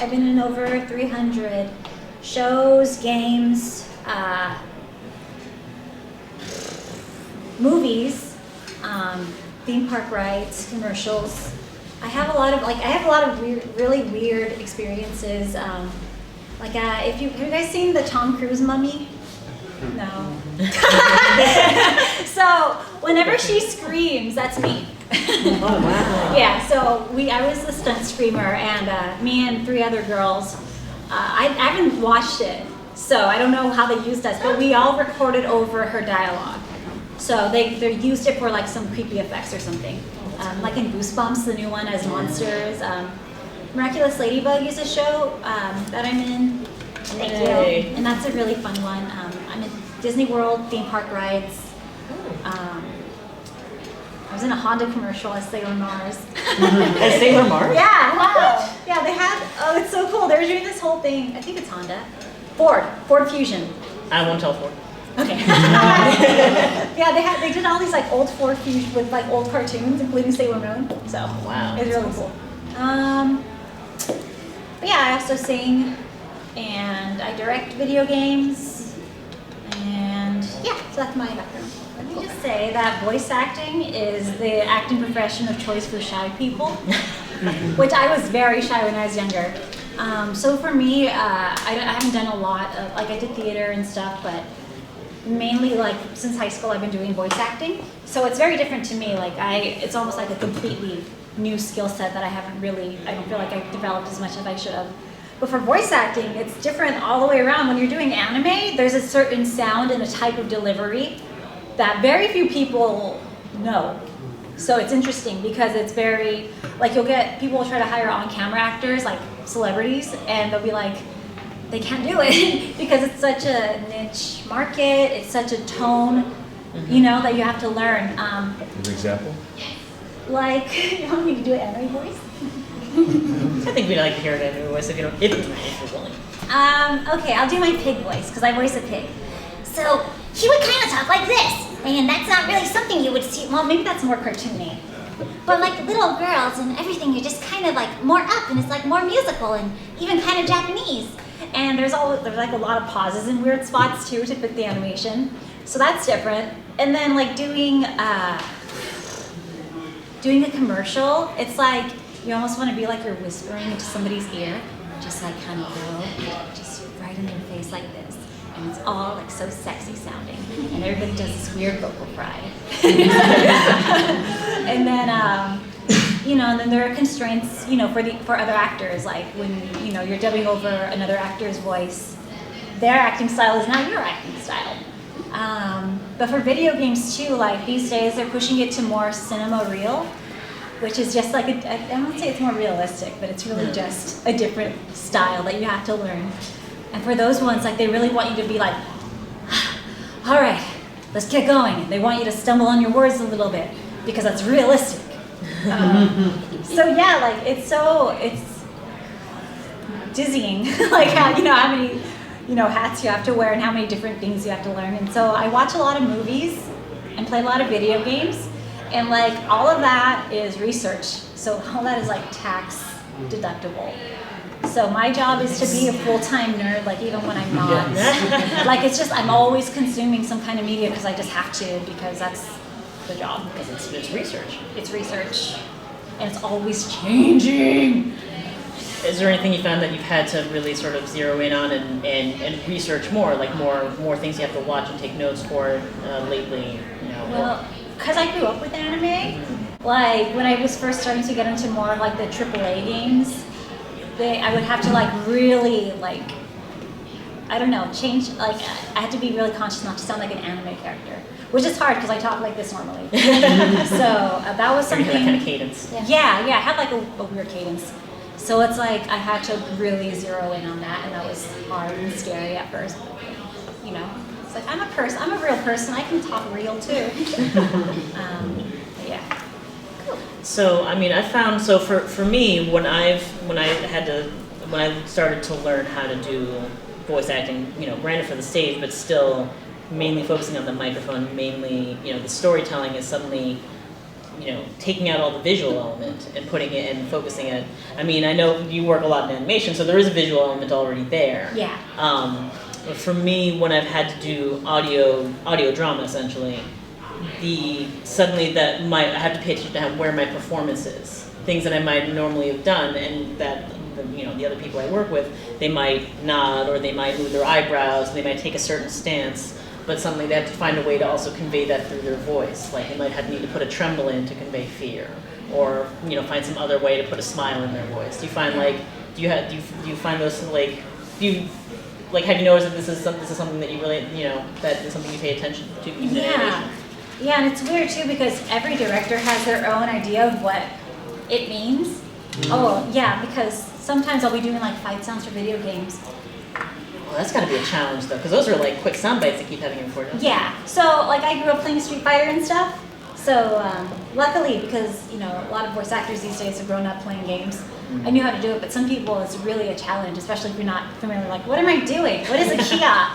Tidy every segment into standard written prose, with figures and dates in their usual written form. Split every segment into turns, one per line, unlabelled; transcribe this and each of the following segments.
I've been in over 300 shows, games, movies, theme park rides, commercials. I have a lot of really weird experiences. Have you guys seen the Tom Cruise Mummy? No. So whenever she screams, that's me.
Oh wow.
Yeah. So I was the stunt screamer, and me and 3 other girls. I haven't watched it, so I don't know how they used us, but we all recorded over her dialogue. So they used it for like some creepy effects or something. Like in Goosebumps, the new one as monsters. Miraculous Ladybug is a show that I'm in. Thank you. And that's a really fun one. I'm in Disney World theme park rides. I was in a Honda commercial as Sailor Mars.
As Sailor Mars?
Yeah. Wow. Yeah, they had. Oh, it's so cool. They were doing this whole thing. I think it's Honda. Ford Fusion.
I won't tell Ford.
Okay. Yeah, they did all these like old Ford Fusion with like old cartoons, including Sailor Moon. So
wow,
it was really cool. But yeah, I also sing, and I direct video games, and yeah, so that's my background. Let me just say that voice acting is the acting profession of choice for shy people, which I was very shy when I was younger. So for me, I haven't done a lot of, like I did theater and stuff, but mainly like since high school I've been doing voice acting. So it's very different to me. Like it's almost like a completely new skill set that I don't feel like I've developed as much as I should have. But for voice acting, it's different all the way around. When you're doing anime, there's a certain sound and a type of delivery that very few people know. So it's interesting because it's very, like people will try to hire on-camera actors, like celebrities, and they'll be like, they can't do it because it's such a niche market, it's such a tone, that you have to learn.
An example?
Like, you want me to do an anime voice?
I think we'd like to hear it in your voice if you're willing.
Okay, I'll do my pig voice because I voice a pig. So he would kind of talk like this, and that's not really something you would see. Well, maybe that's more cartoony. But like little girls and everything, you're just kind of like more up, and it's like more musical and even kind of Japanese. And there's like a lot of pauses in weird spots too to fit the animation. So that's different. And then like doing a commercial, it's like you almost want to be like you're whispering into somebody's ear, just like kind of go, just right in their face like this. And it's all like so sexy sounding. And everybody does this weird vocal fry. And then, and then there are constraints, for other actors, like when, you're dubbing over another actor's voice, their acting style is not your acting style. But for video games too, like these days they're pushing it to more cinema real, which is just like, I won't say it's more realistic, but it's really just a different style that you have to learn. And for those ones, like they really want you to be like, all right, let's get going. They want you to stumble on your words a little bit because that's realistic. So yeah, like it's dizzying, like how many hats you have to wear and how many different things you have to learn. And so I watch a lot of movies and play a lot of video games, and like all of that is research. So all that is like tax deductible. So my job is to be a full-time nerd, like even when I'm not. Like it's just I'm always consuming some kind of media because I just have to, because that's the job.
Because it's research.
It's research, and it's always changing.
Is there anything you found that you've had to really sort of zero in on and research more, like more things you have to watch and take notes for lately?
Well, because I grew up with anime, like when I was first starting to get into more of like the AAA games, I would have to like really like, I don't know, change, like I had to be really conscious not to sound like an anime character, which is hard because I talk like this normally. So that was something.
That kind of cadence.
Yeah, I had like a weird cadence. So it's like I had to really zero in on that, and that was hard and scary at first. But, it's like I'm a real person. I can talk real too. But yeah.
So I found for me when I started to learn how to do voice acting, granted for the stage, but still mainly focusing on the microphone, mainly the storytelling is suddenly taking out all the visual element and putting it and focusing it. I mean, I know you work a lot in animation, so there is a visual element already there.
Yeah.
But for me, when I've had to do audio drama, essentially, suddenly that I have to pay attention to where my performance is. Things that I might normally have done, and that the other people I work with, they might nod or they might move their eyebrows, they might take a certain stance, but suddenly they have to find a way to also convey that through their voice. Like they might need to put a tremble in to convey fear, or find some other way to put a smile in their voice. Do you find do you find those have you noticed that this is something that you really that is something you pay attention to even in animation?
Yeah, and it's weird too because every director has their own idea of what it means. Mm-hmm. Oh yeah, because sometimes I'll be doing like fight sounds for video games.
Well, that's got to be a challenge though, because those are like quick sound bites that keep having recorded.
Yeah, so like I grew up playing Street Fighter and stuff. So luckily, because a lot of voice actors these days have grown up playing games, mm-hmm. I knew how to do it. But some people, it's really a challenge, especially if you're not familiar. Like, what am I doing? What is a kia?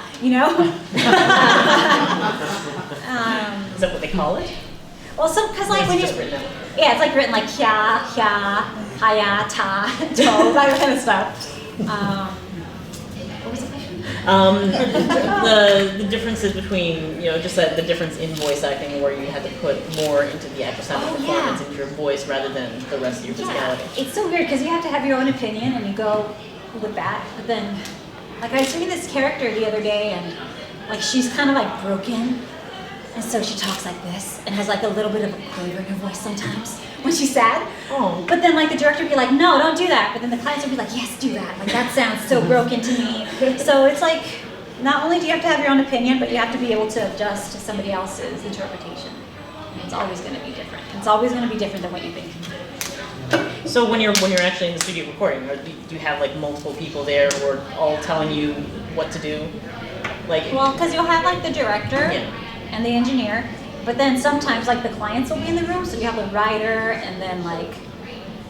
Is that what they call it?
Well, because like when
just written out?
Yeah, it's like written like kya, haya, ta, to, that kind of stuff. What was the question?
The differences between just the difference in voice acting, where you had to put more into the actual sound of performance into your voice rather than the rest of your physicality.
It's so weird because you have to have your own opinion and you go with that, but then like I was reading this character the other day and like she's kind of like broken. And so she talks like this and has like a little bit of a quaver in her voice sometimes when she's sad.
Oh.
But then like the director would be like, no, don't do that. But then the clients would be like, yes, do that. Like that sounds so broken to me. So it's like, not only do you have to have your own opinion, but you have to be able to adjust to somebody else's interpretation. It's always going to be different. It's always going to be different than what you think.
So when you're actually in the studio recording, do you have like multiple people there who are all telling you what to do?
Well, because you'll have like the director.
Yeah.
And the engineer, but then sometimes like the clients will be in the room, so you have the writer and then like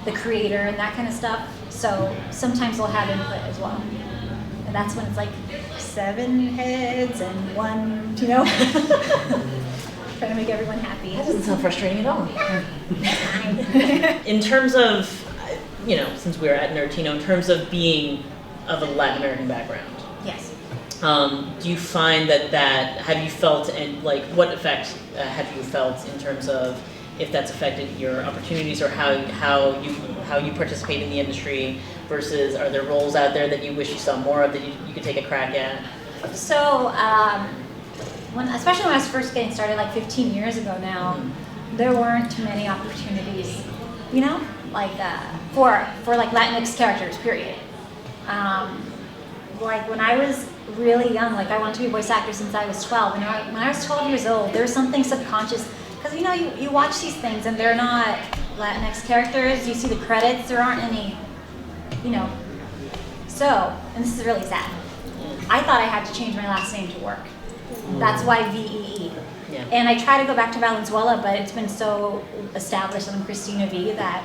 the creator and that kind of stuff. So sometimes they'll have input as well, and that's when it's like 7 heads and one, trying to make everyone happy.
That doesn't sound frustrating at all. In terms of, since we're at Nerdtino, in terms of being of a Latin American background.
Yes.
Do you find that have you felt, and like what effect have you felt in terms of if that's affected your opportunities or how you participate in the industry versus are there roles out there that you wish you saw more of that you could take a crack at? So
especially when I was first getting started like 15 years ago now, mm-hmm. there weren't many opportunities, for like Latinx characters, period. Like when I was really young, like I wanted to be a voice actor since I was 12. And when I was 12 years old, there was something subconscious, because you watch these things and they're not Latinx characters. You see the credits, there aren't any, So, and this is really sad. I thought I had to change my last name to work. That's why VEE.
Yeah.
And I try to go back to Valenzuela, but it's been so established that I'm CRISTINA VEE that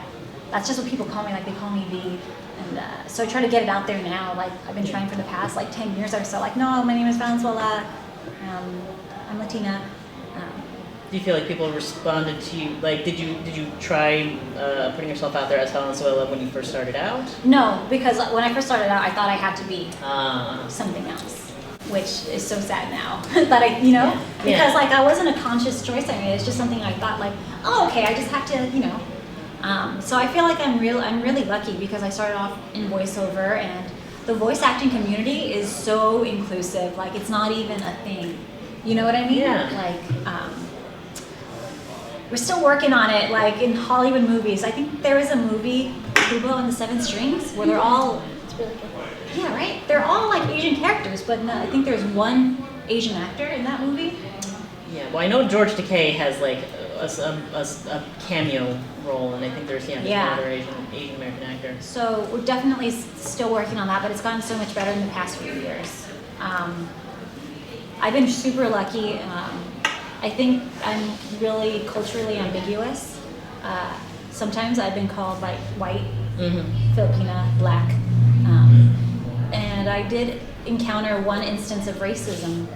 that's just what people call me. Like they call me V. And so I try to get it out there now. Like I've been trying for the past 10 years or so. Like, no, my name is Valenzuela. I'm Latina.
Do you feel like people responded to you? Like, did you try putting yourself out there as Valenzuela when you first started out?
No, because when I first started out, I thought I had to be something else, which is so sad now. That because I wasn't a conscious choice I made. It's just something I thought okay, I just have to, So I feel like I'm really lucky because I started off in voiceover, and the voice acting community is so inclusive. Like it's not even a thing. You know what I mean?
Yeah.
We're still working on it. Like in Hollywood movies, I think there is a movie, Kubo and the Seven Strings, where they're all. It's really cool. Yeah, right. They're all Asian characters, but no, I think there's one Asian actor in that movie.
Yeah. Well, I know George Takei has a cameo role, and I think there's another Asian American actor.
So we're definitely still working on that, but it's gotten so much better in the past few years. I've been super lucky. I think I'm really culturally ambiguous. Sometimes I've been called white,
mm-hmm.
Filipina, black, and I did encounter one instance of racism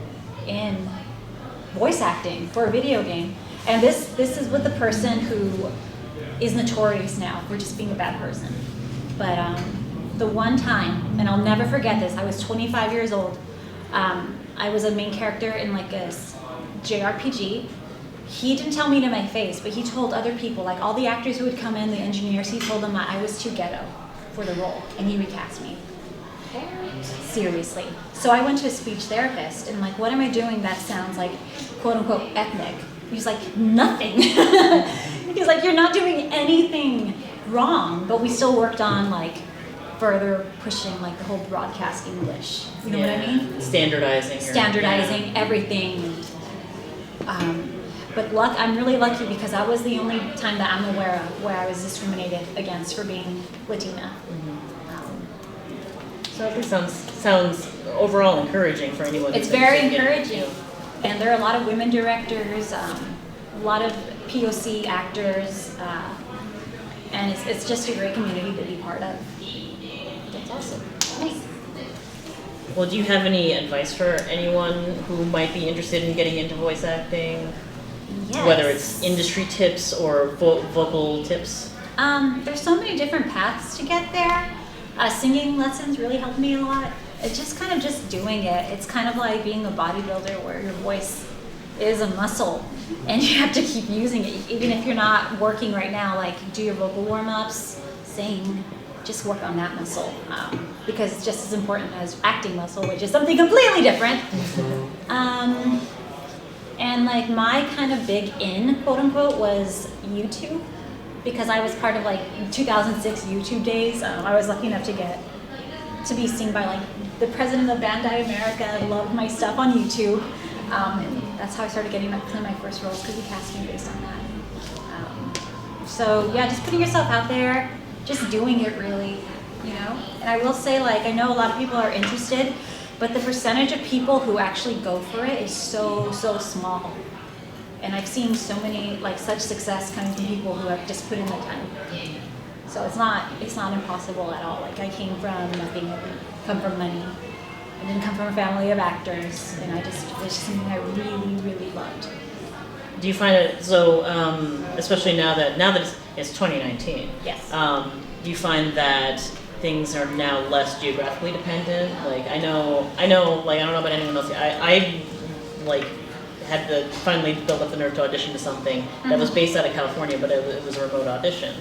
in voice acting for a video game. And this is with the person who is notorious now for just being a bad person. But the one time, and I'll never forget this, I was 25 years old. I was a main character in like a JRPG. He didn't tell me to my face, but he told other people, like all the actors who would come in, the engineers, he told them I was too ghetto for the role, and he recast me. Seriously. So I went to a speech therapist, and like, what am I doing that sounds like, quote unquote, ethnic? He's like, nothing. He's like, you're not doing anything wrong, but we still worked on like further pushing like the whole broadcast English. You know what I mean?
Standardizing
everything. But I'm really lucky because that was the only time that I'm aware of where I was discriminated against for being Latina.
So it sounds overall encouraging for anyone.
It's very encouraging. And there are a lot of women directors, a lot of POC actors, and it's just a great community to be part of.
That's awesome.
Thanks.
Well, do you have any advice for anyone who might be interested in getting into voice acting?
Yes.
Whether it's industry tips or vocal tips?
There's so many different paths to get there. Singing lessons really helped me a lot. It's just kind of just doing it. It's kind of like being a bodybuilder where your voice is a muscle and you have to keep using it. Even if you're not working right now, like do your vocal warm-ups, sing, just work on that muscle. Because it's just as important as acting muscle, which is something completely different. And like my kind of big in, quote unquote, was YouTube. Because I was part of like 2006 YouTube days. I was lucky enough to be seen by like the president of Bandai America, loved my stuff on YouTube. And that's how I started getting my first roles, because he cast me based on that. So yeah, just putting yourself out there, just doing it really, you know? And I will say, like, I know a lot of people are interested, but the percentage of people who actually go for it is so small. And I've seen so many, like, such success coming from people who have just put in the time. So it's not impossible at all. Like, I came from nothing, I didn't come from money. I didn't come from a family of actors, and it was just something I really, really loved.
Do you find it, so, especially now that it's 2019,
Yes.
Do you find that things are now less geographically dependent? Like, I know, like, I don't know about anyone else, I like, had to finally build up the nerve to audition to something that was based out of California, but it was a remote audition.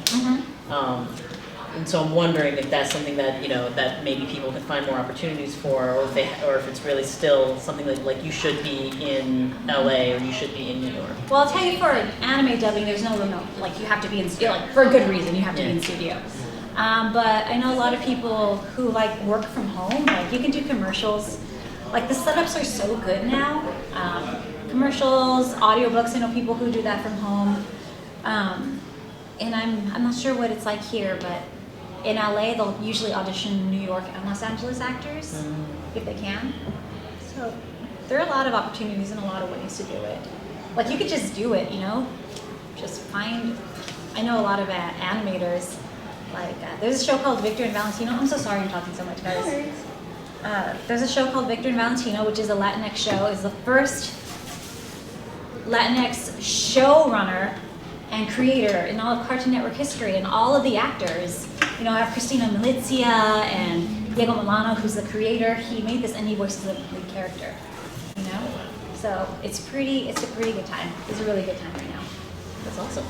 And so I'm wondering if that's something that, you know, that maybe people can find more opportunities for, or if it's really still something like you should be in LA or you should be in New York.
Well, I'll tell you, for anime dubbing, there's no remote. Like, you have to be in studio, like, for a good reason, you have to be in studio. But I know a lot of people who, like, work from home. Like, you can do commercials. Like, the setups are so good now. Commercials, audiobooks, I know people who do that from home. And I'm not sure what it's like here, but in LA, they'll usually audition New York and Los Angeles actors, if they can. So there are a lot of opportunities and a lot of ways to do it. Like, you could just do it, you know? Just find, I know a lot of animators, like, there's a show called Victor and Valentino. I'm so sorry I'm talking so much, guys. There's a show called Victor and Valentino, which is a Latinx show. It's the first Latinx showrunner and creator in all of Cartoon Network history, and all of the actors. You know, I have Cristina Vee and Diego Milano, who's the creator. He made this, and he voices the lead character. You know, so it's a pretty good time. It's a really good time right now.
That's awesome.